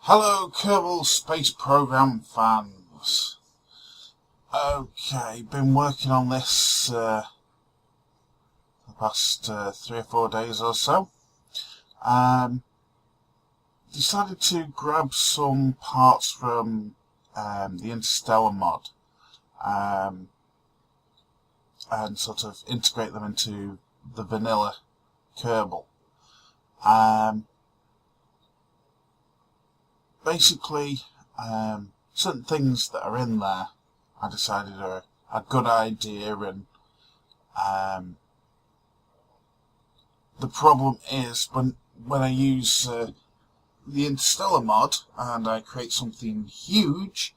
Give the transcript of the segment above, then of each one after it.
Hello Kerbal Space Program fans. Okay, been working on this the past 3 or 4 days or so. Decided to grab some parts from the Interstellar mod and sort of integrate them into the vanilla Kerbal. Basically, certain things that are in there I decided are a good idea, and the problem is when I use the Interstellar mod and I create something huge,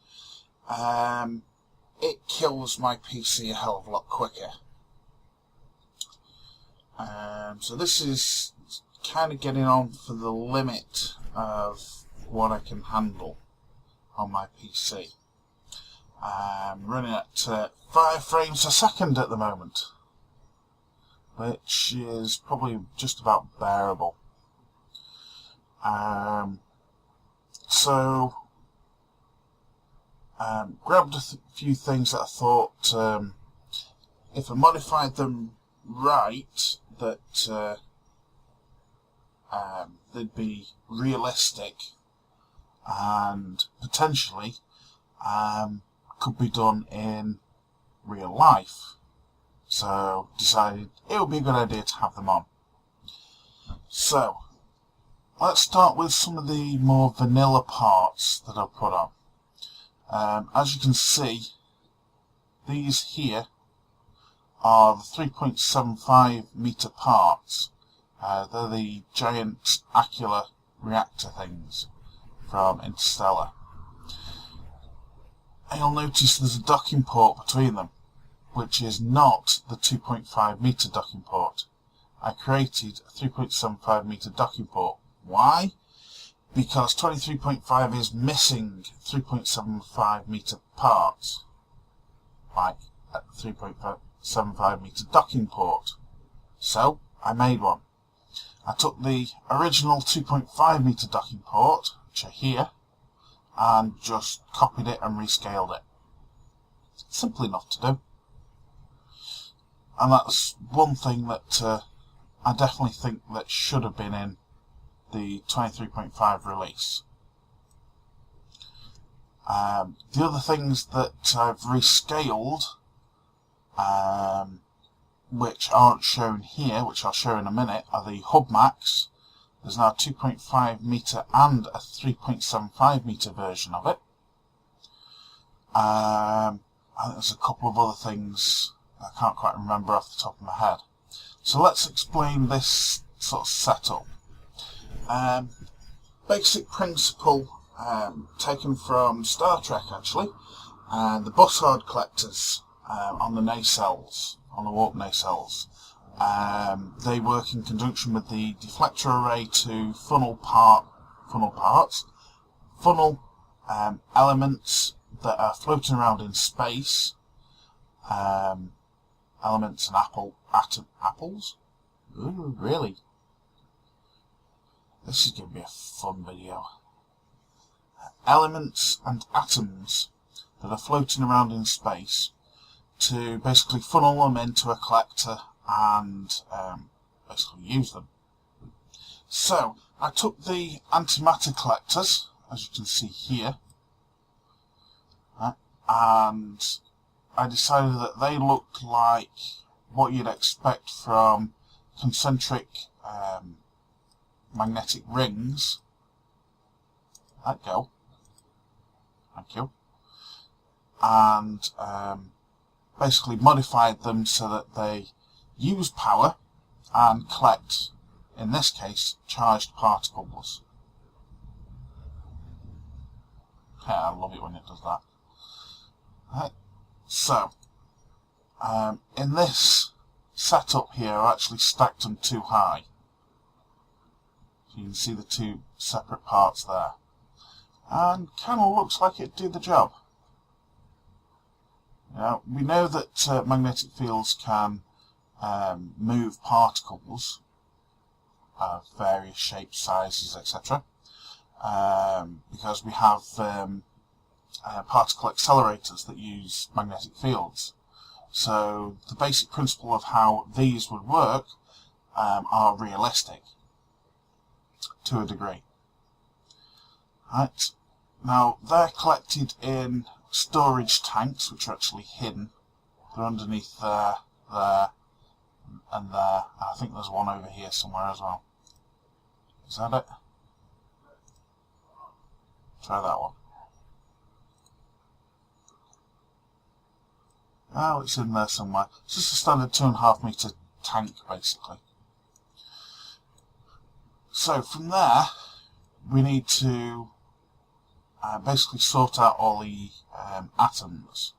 it kills my PC a hell of a lot quicker. So this is kind of getting on for the limit of what I can handle on my PC. I'm running at 5 frames a second at the moment, which is probably just about bearable. Grabbed a few things that I thought, if I modified them right, that they'd be realistic and potentially could be done in real life. So decided it would be a good idea to have them on. So let's start with some of the more vanilla parts that I've put on. As you can see, these here are the 3.75 meter parts. They're the giant Aquila reactor things from Interstellar. And you'll notice there's a docking port between them, which is not the 2.5 meter docking port. I created a 3.75 meter docking port. Why? Because 23.5 is missing 3.75 meter parts, like at the 3.75 meter docking port. So I made one. I took the original 2.5 meter docking port, which are here, and just copied it and rescaled it. Simple enough to do. And that's one thing that I definitely think that should have been in the 23.5 release. The other things that I've rescaled, which aren't shown here, which I'll show in a minute, are the hub max. There's now a 2.5 meter and a 3.75 meter version of it. I think there's a couple of other things I can't quite remember off the top of my head. So let's explain this sort of setup. Basic principle taken from Star Trek actually, and the bussard collectors on the nacelles, on the warp nacelles. They work in conjunction with the deflector array to funnel elements that are floating around in space. Elements and apples? Ooh, really? This is going to be a fun video. Elements and atoms that are floating around in space to basically funnel them into a collector and basically use them. So I took the antimatter collectors, as you can see here, and I decided that they looked like what you'd expect from concentric magnetic rings. Let go. Thank you. And basically modified them so that they use power and collect, in this case, charged particles. Okay, I love it when it does that. Right. So, in this setup here, I actually stacked them too high. So you can see the two separate parts there. And kind of looks like it did the job. Now, we know that magnetic fields can move particles of various shapes, sizes, etc. because we have particle accelerators that use magnetic fields. So the basic principle of how these would work are realistic to a degree. Right. Now they're collected in storage tanks, which are actually hidden. They're underneath there, and there. I think there's one over here somewhere as well. Is that it? Try that one. Oh, it's in there somewhere. It's just a standard 2.5 metre tank, basically. So from there, we need to basically sort out all the atoms,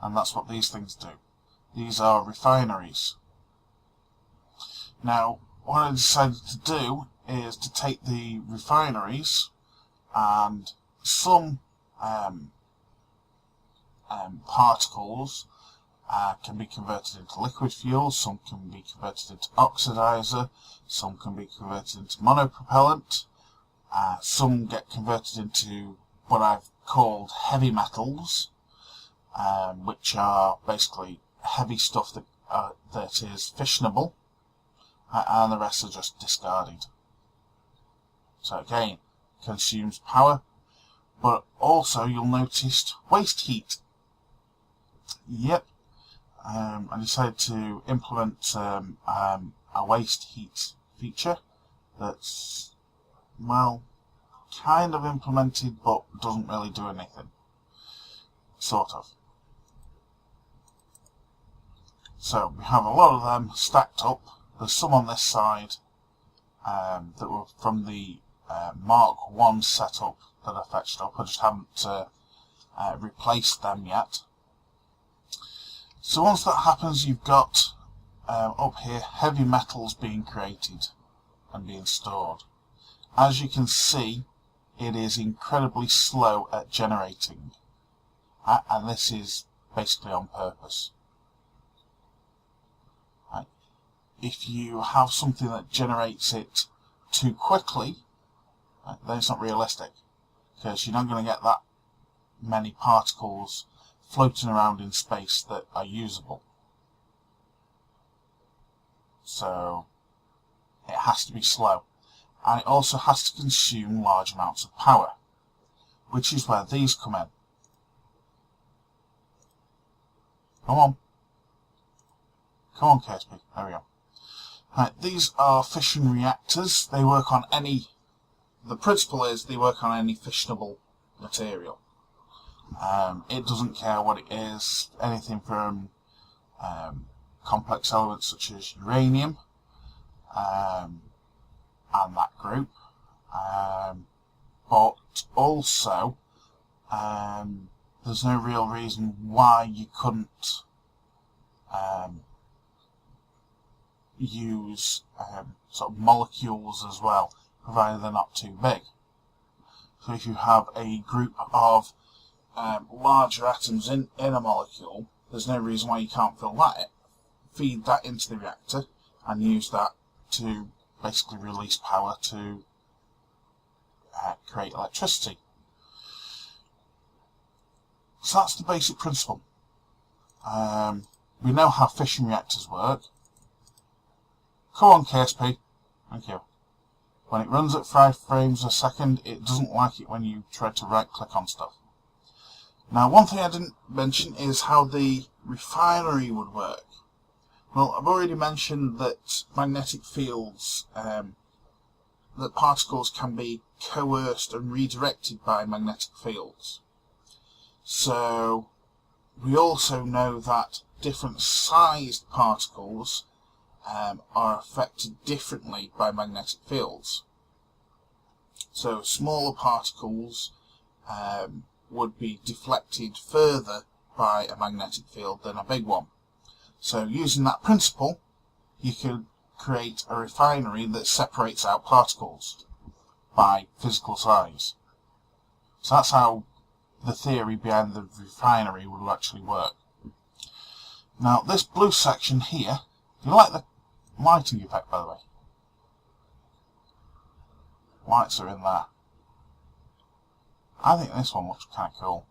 and that's what these things do. These are refineries. Now, what I decided to do is to take the refineries, and some particles can be converted into liquid fuel, some can be converted into oxidizer, some can be converted into monopropellant, some get converted into what I've called heavy metals, which are basically heavy stuff that is fissionable, and the rest are just discarded. So again, consumes power, but also you'll notice waste heat. Yep, I decided to implement a waste heat feature that's, well, kind of implemented but doesn't really do anything. Sort of. So we have a lot of them stacked up. There's some on this side that were from the Mark 1 setup that I fetched up. I just haven't replaced them yet. So once that happens, you've got up here heavy metals being created and being stored. As you can see, it is incredibly slow at generating, and this is basically on purpose. Right. If you have something that generates it too quickly, then it's not realistic, because you're not going to get that many particles floating around in space that are usable. So it has to be slow, and it also has to consume large amounts of power, which is where these come in. Come on. Come on, KSP. There we go. Right, these are fission reactors. They work on any... The principle is they work on any fissionable material. It doesn't care what it is. Anything from complex elements such as uranium and that group. But also, there's no real reason why you couldn't use sort of molecules as well, provided they're not too big. So if you have a group of larger atoms in a molecule, there's no reason why you can't feed that into the reactor and use that to basically release power to create electricity. So that's the basic principle. We know how fission reactors work. Come on, KSP. Thank you. When it runs at 5 frames a second, it doesn't like it when you try to right-click on stuff. Now, one thing I didn't mention is how the refinery would work. Well, I've already mentioned that magnetic fields, that particles can be coerced and redirected by magnetic fields. So, we also know that different sized particles are affected differently by magnetic fields. So smaller particles would be deflected further by a magnetic field than a big one. So using that principle, you could create a refinery that separates out particles by physical size. So that's how the theory behind the refinery would actually work. Now this blue section here, do you like the lighting effect, by the way? Lights are in there. I think this one looks kind of cool.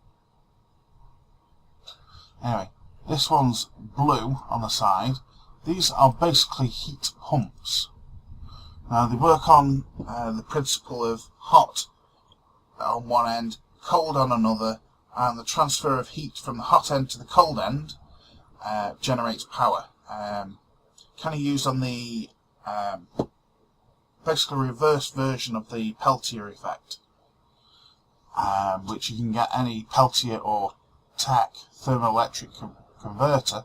Anyway, this one's blue on the side. These are basically heat pumps. Now they work on the principle of hot on one end, cold on another, and the transfer of heat from the hot end to the cold end generates power. Kind of used on the basically reverse version of the Peltier effect, which you can get any Peltier or Tech thermoelectric converter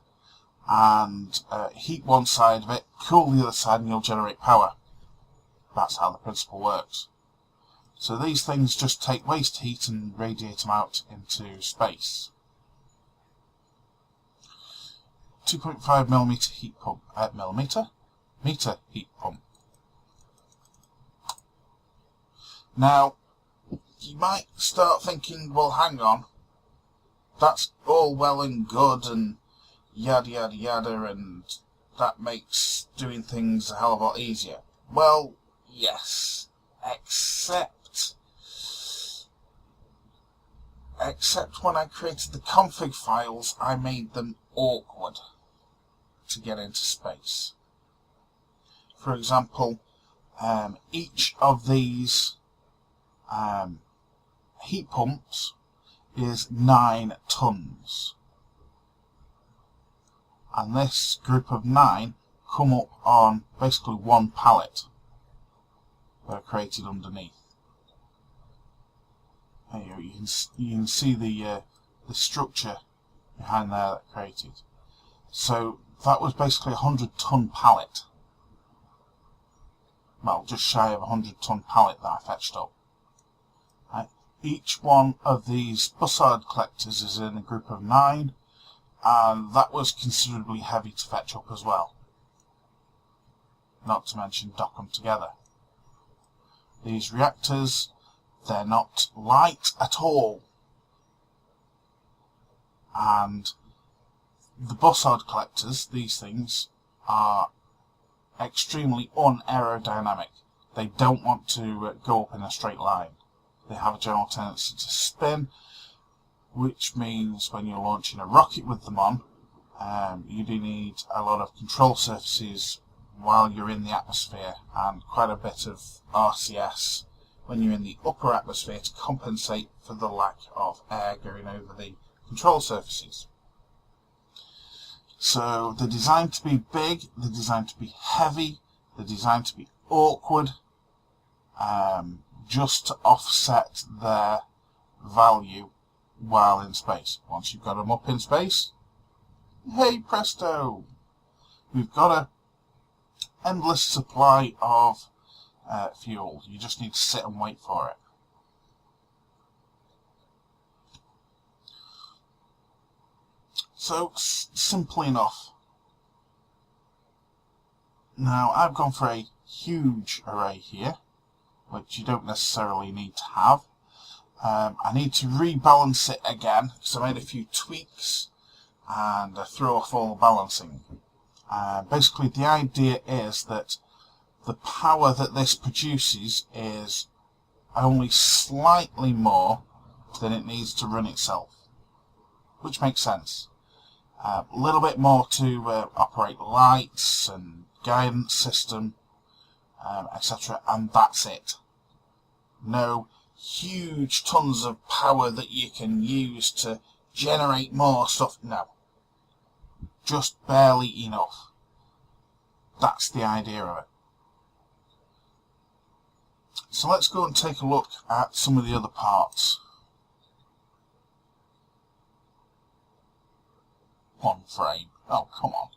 and heat one side of it, cool the other side, and you'll generate power. That's how the principle works. So these things just take waste heat and radiate them out into space. 2.5mm heat pump, meter heat pump. Now, you might start thinking, well, hang on, that's all well and good and yada yada yada, and that makes doing things a hell of a lot easier. Well, yes, except when I created the config files, I made them awkward to get into space. For example, each of these heat pumps is 9 tons. And this group of 9 come up on basically one pallet that are created underneath. There you can see the structure behind there that created. So that was basically a 100-ton pallet. Well, just shy of a 100-ton pallet that I fetched up. Right. Each one of these bussard collectors is in a group of 9, and that was considerably heavy to fetch up as well. Not to mention dock them together. These reactors, they're not light at all. And the bussard collectors, these things, are extremely unaerodynamic. They don't want to go up in a straight line. They have a general tendency to spin, which means when you're launching a rocket with them on, you do need a lot of control surfaces while you're in the atmosphere, and quite a bit of RCS when you're in the upper atmosphere to compensate for the lack of air going over the control surfaces. So they're designed to be big, they're designed to be heavy, they're designed to be awkward, just to offset their value while in space. Once you've got them up in space, hey presto, we've got a endless supply of fuel. You just need to sit and wait for it. So, simple enough. Now, I've gone for a huge array here, which you don't necessarily need to have. I need to rebalance it again, because I made a few tweaks, and I threw off all the balancing. Basically, the idea is that the power that this produces is only slightly more than it needs to run itself, which makes sense. A little bit more to operate lights and guidance system, etc., and that's it. No huge tons of power that you can use to generate more stuff. No. Just barely enough. That's the idea of it. So let's go and take a look at some of the other parts. One frame. Oh, come on.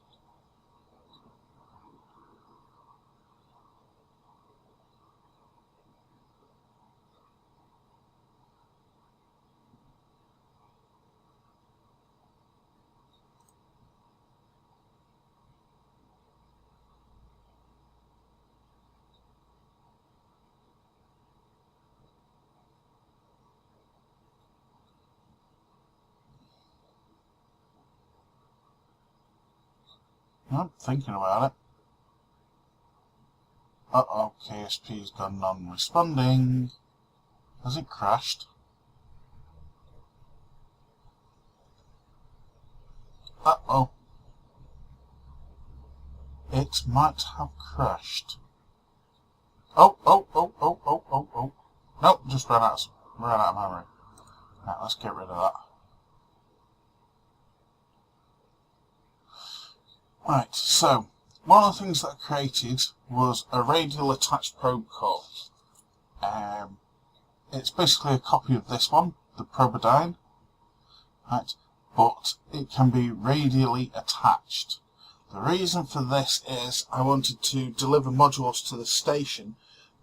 I'm thinking about it. Uh-oh, KSP's gone non-responding. Has it crashed? Uh-oh. It might have crashed. Oh. Nope, just ran out of memory. Right, let's get rid of that. Right, so one of the things that I created was a radial attached probe core. It's basically a copy of this one, the Probodyne, right? But it can be radially attached. The reason for this is I wanted to deliver modules to the station,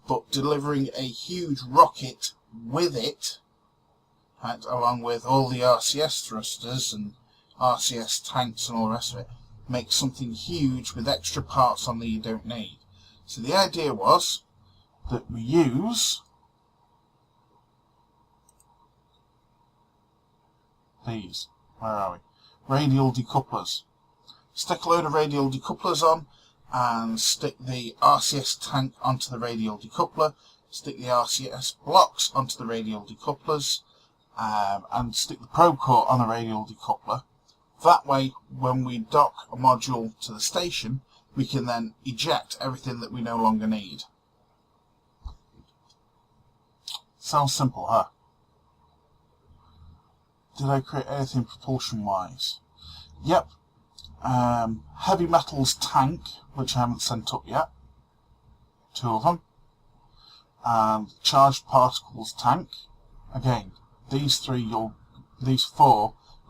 but delivering a huge rocket with it, right, along with all the RCS thrusters and RCS tanks and all the rest of it, makes something huge with extra parts on that you don't need. So the idea was that we use these, where are we? Radial decouplers. Stick a load of radial decouplers on and stick the RCS tank onto the radial decoupler, stick the RCS blocks onto the radial decouplers, and stick the probe core on the radial decoupler. That way, when we dock a module to the station, we can then eject everything that we no longer need. Sounds simple, huh? Did I create anything propulsion-wise? Yep. Heavy metals tank, which I haven't sent up yet. 2 of them. And charged particles tank. Again, these 4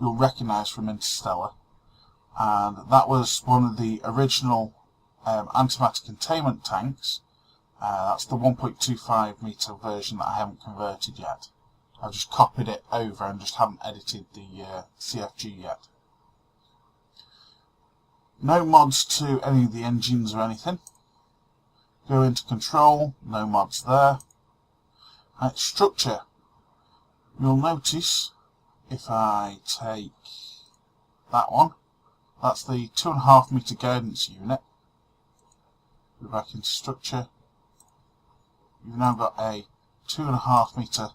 you'll recognise from Interstellar. And that was one of the original antimatter containment tanks. That's the 1.25 metre version that I haven't converted yet. I've just copied it over and just haven't edited the CFG yet. No mods to any of the engines or anything. Go into control, no mods there. Right, structure. You'll notice if I take that one, that's the 2.5 metre guidance unit. Go back into structure. You've now got a 2.5 metre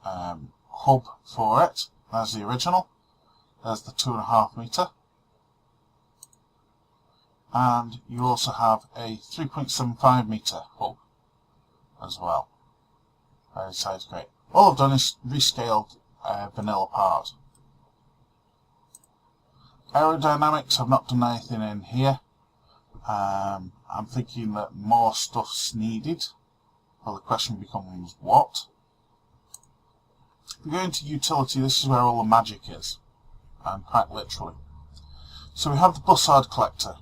hub for it. There's the original. There's the 2.5 metre. And you also have a 3.75 metre hub as well. Very size great. All I've done is rescaled vanilla part. Aerodynamics, I've not done anything in here. I'm thinking that more stuff's needed. Well, the question becomes what? If we go into utility, this is where all the magic is. And quite literally. So we have the Bussard collector.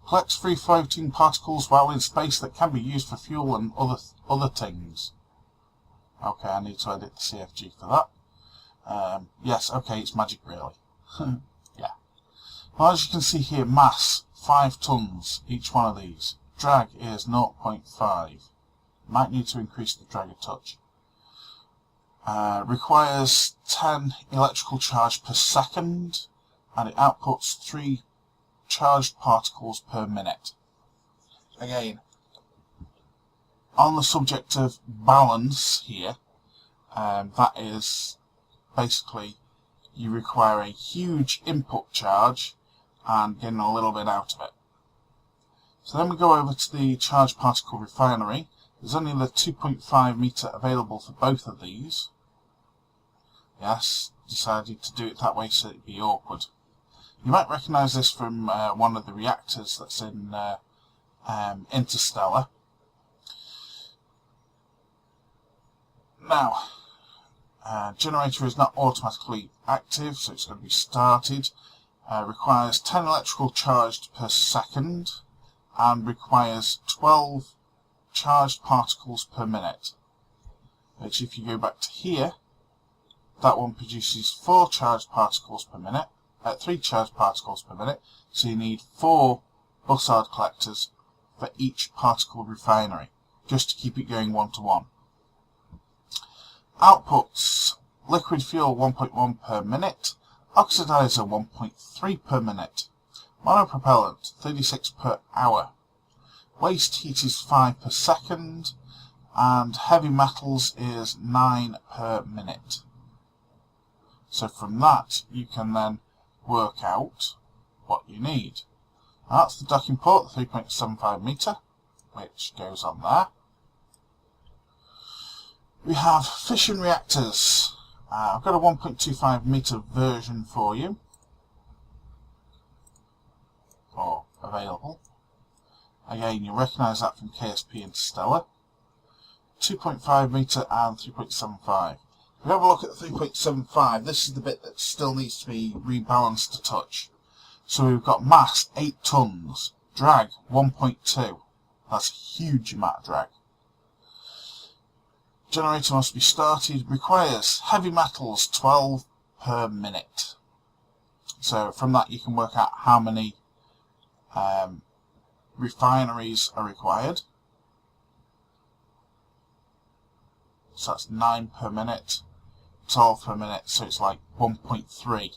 Collects free floating particles while in space that can be used for fuel and other things. Okay, I need to edit the CFG for that. Yes, okay, it's magic really. Yeah. Well, as you can see here, mass 5 tons each one of these. Drag is 0.5. Might need to increase the drag a touch. Requires 10 electrical charge per second, and it outputs 3 charged particles per minute. Again, on the subject of balance here, that is basically you require a huge input charge and getting a little bit out of it. So then we go over to the charged particle refinery. There's only the 2.5 metre available for both of these. Yes, decided to do it that way so it'd be awkward. You might recognise this from one of the reactors that's in Interstellar. Now, generator is not automatically active, so it's going to be started. Requires 10 electrical charged per second and requires 12 charged particles per minute. Which, if you go back to here, that one produces 4 charged particles per minute. 3 charged particles per minute, so you need 4 Bussard collectors for each particle refinery, just to keep it going 1 to 1. Outputs: liquid fuel 1.1 per minute, oxidizer 1.3 per minute, monopropellant 36 per hour, waste heat is 5 per second, and heavy metals is 9 per minute. So from that you can then work out what you need. Now that's the docking port, the 3.75 metre, which goes on there. We have fission reactors. I've got a 1.25 metre version for you, or available. Again, you'll recognise that from KSP Interstellar. 2.5 metre and 3.75. If we have a look at the 3.75, this is the bit that still needs to be rebalanced a touch. So we've got mass 8 tonnes, drag 1.2. That's a huge amount of drag. Generator must be started, requires heavy metals 12 per minute. So from that you can work out how many refineries are required. So that's 9 per minute, 12 per minute, so it's like 1.3.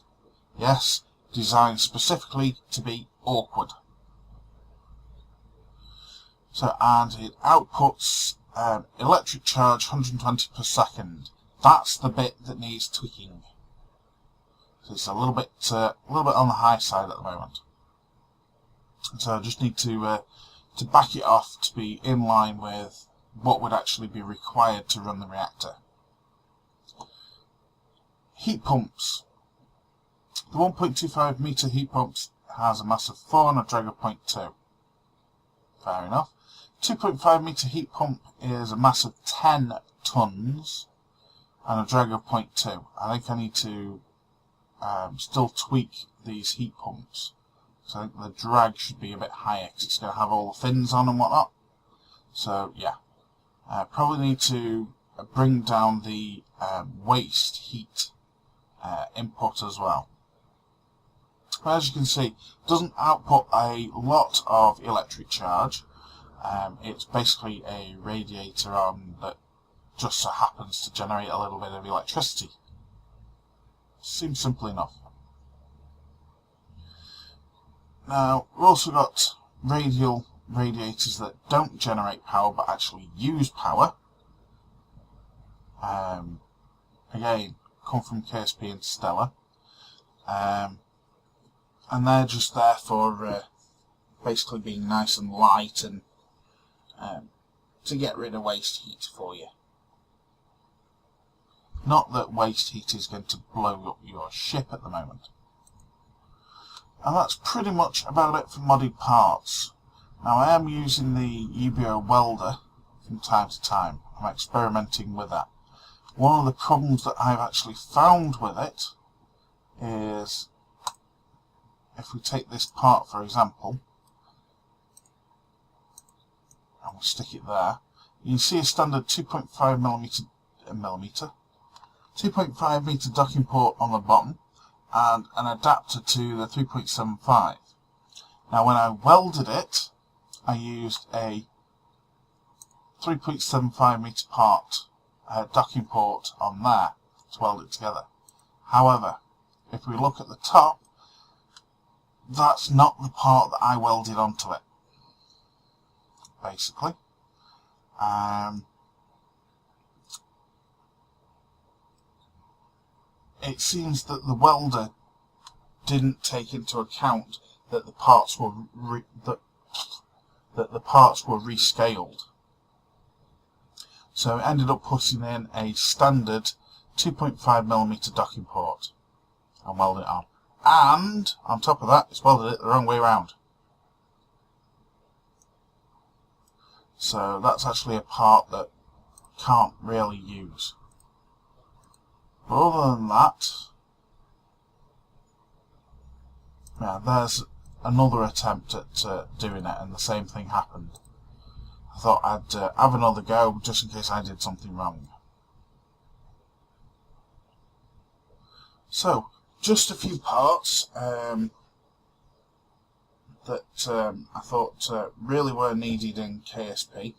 Yes, designed specifically to be awkward. So, and it outputs electric charge 120 per second. That's the bit that needs tweaking. So it's a little bit on the high side at the moment. So I just need to back it off to be in line with what would actually be required to run the reactor. Heat pumps. The 1.25 metre heat pumps has a mass of 4 and a drag of 0.2. Fair enough. 2.5 metre heat pump is a mass of 10 tonnes and a drag of 0.2. I think I need to still tweak these heat pumps. So I think the drag should be a bit higher because it's going to have all the fins on and whatnot. So yeah, probably need to bring down the waste heat input as well. But as you can see, it doesn't output a lot of electric charge. It's basically a radiator arm that just so happens to generate a little bit of electricity. Seems simple enough. Now, we've also got radial radiators that don't generate power but actually use power. Again, come from KSP Interstellar. And they're just there for basically being nice and light and to get rid of waste heat for you. Not that waste heat is going to blow up your ship at the moment. And that's pretty much about it for modded parts. Now I am using the UBO welder from time to time. I'm experimenting with that. One of the problems that I've actually found with it is, if we take this part for example, and we'll stick it there, you can see a standard 2.5 metre docking port on the bottom and an adapter to the 3.75. Now when I welded it, I used a 3.75 metre part docking port on there to weld it together. However, if we look at the top, that's not the part that I welded onto it, basically. It seems that the welder didn't take into account that the parts were rescaled. So it ended up putting in a standard 2.5mm docking port and welding it on. And on top of that, it's welded it the wrong way around. So that's actually a part that can't really use. But other than that, yeah, there's another attempt at doing it, and the same thing happened. I thought I'd have another go just in case I did something wrong. So, just a few parts that I thought really were needed in KSP.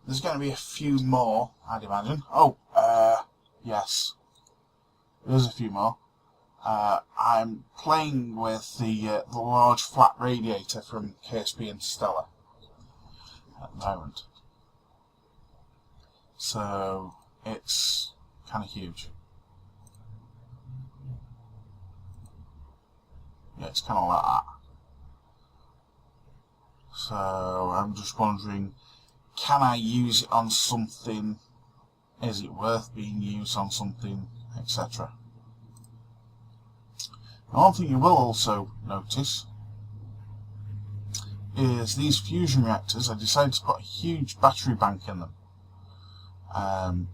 There's going to be a few more, I'd imagine. Oh, yes. There's a few more. I'm playing with the large flat radiator from KSP Interstellar at the moment. So it's kind of huge. Yeah, it's kind of like that. So I'm just wondering, can I use it on something? Is it worth being used on something, etc.? One thing you will also notice is these fusion reactors, I decided to put a huge battery bank in them.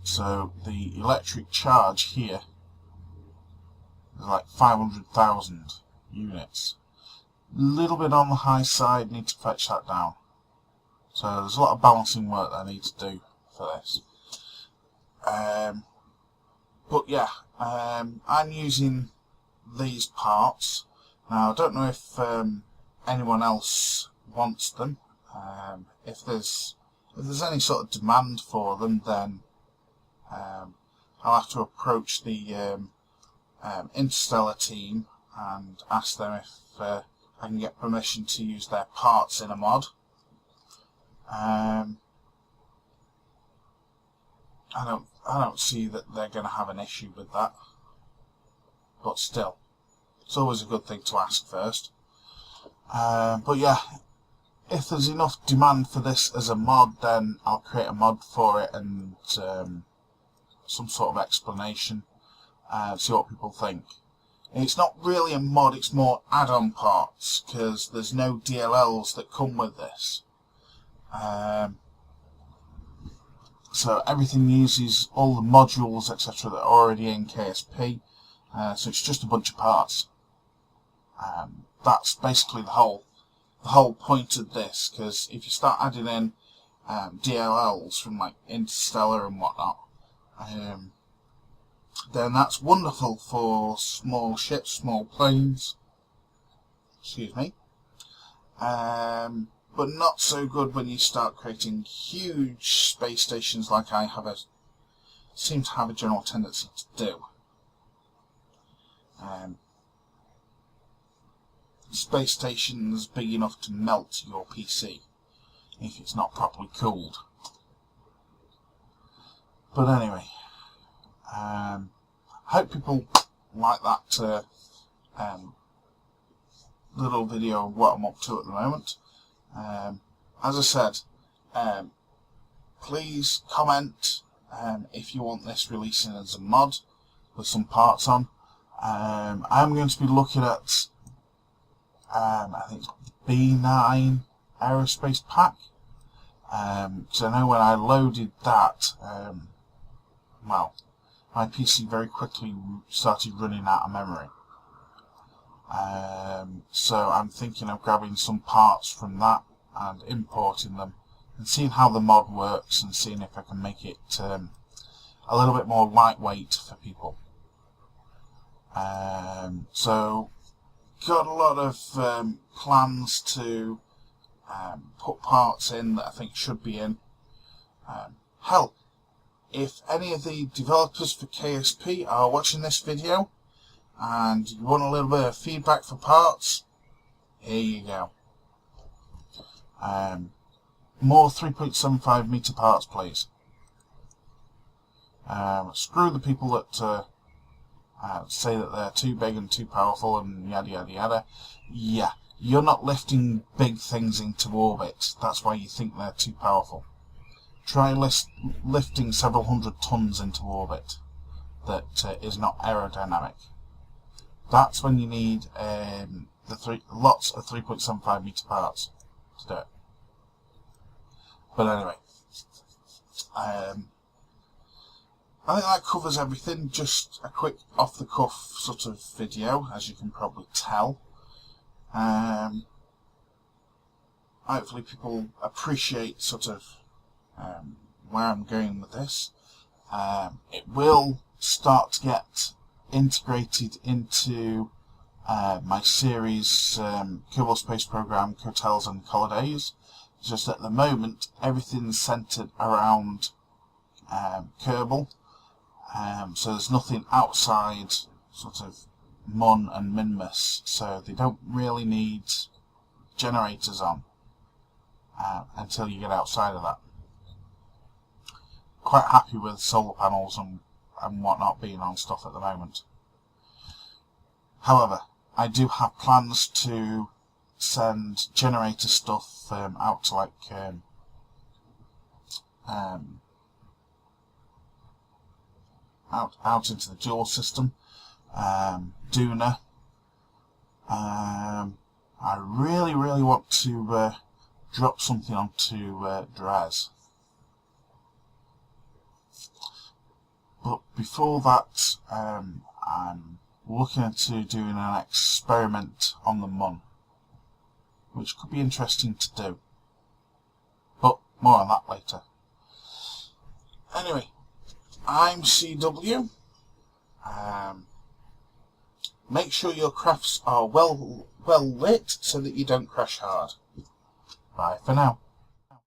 So the electric charge here is like 500,000 units. A little bit on the high side, need to fetch that down. So there's a lot of balancing work that I need to do for this. But yeah, I'm using these parts. Now I don't know if anyone else wants them. If there's any sort of demand for them, then I'll have to approach the Interstellar team and ask them if I can get permission to use their parts in a mod. I don't see that they're going to have an issue with that, but still, it's always a good thing to ask first. But yeah, if there's enough demand for this as a mod, then I'll create a mod for it and some sort of explanation, see what people think. And it's not really a mod, it's more add-on parts, because there's no DLLs that come with this. So everything uses all the modules, etc., that are already in KSP. So it's just a bunch of parts. That's basically the whole point of this. Because if you start adding in DLLs from like Interstellar and whatnot, then that's wonderful for small ships, small planes. Excuse me. But not so good when you start creating huge space stations like I seem to have a general tendency to do. Space stations big enough to melt your PC if it's not properly cooled. But anyway, I hope people like that little video of what I'm up to at the moment. As I said, please comment if you want this releasing as a mod with some parts on. I'm going to be looking at I think it's B9 aerospace pack, because I know when I loaded that, well, my PC very quickly started running out of memory. So I'm thinking of grabbing some parts from that and importing them and seeing how the mod works and seeing if I can make it a little bit more lightweight for people. So got a lot of plans to put parts in that I think should be in. Hell, if any of the developers for KSP are watching this video and you want a little bit of feedback for parts, here you go. More 3.75 meter parts, please. Screw the people that say that they're too big and too powerful and yada yada yada. Yeah, you're not lifting big things into orbit. That's why you think they're too powerful. Try lifting several hundred tons into orbit that is not aerodynamic. That's when you need lots of 3.75 meter parts to do it. But anyway, I think that covers everything. Just a quick off-the-cuff sort of video, as you can probably tell. Hopefully people appreciate sort of where I'm going with this. It will start to get integrated into my series Kerbal Space Program, Hotels and Holidays. Just at the moment, everything's centered around Kerbal. So there's nothing outside sort of Mun and Minmus, so they don't really need generators on until you get outside of that. Quite happy with solar panels and whatnot being on stuff at the moment. However, I do have plans to send generator stuff out to like out into the dual system, Duna. I really want to drop something onto Dres. But before that, I'm looking into doing an experiment on the Mun, which could be interesting to do. But more on that later. Anyway, I'm CW. Make sure your crafts are well lit so that you don't crash hard. Bye for now.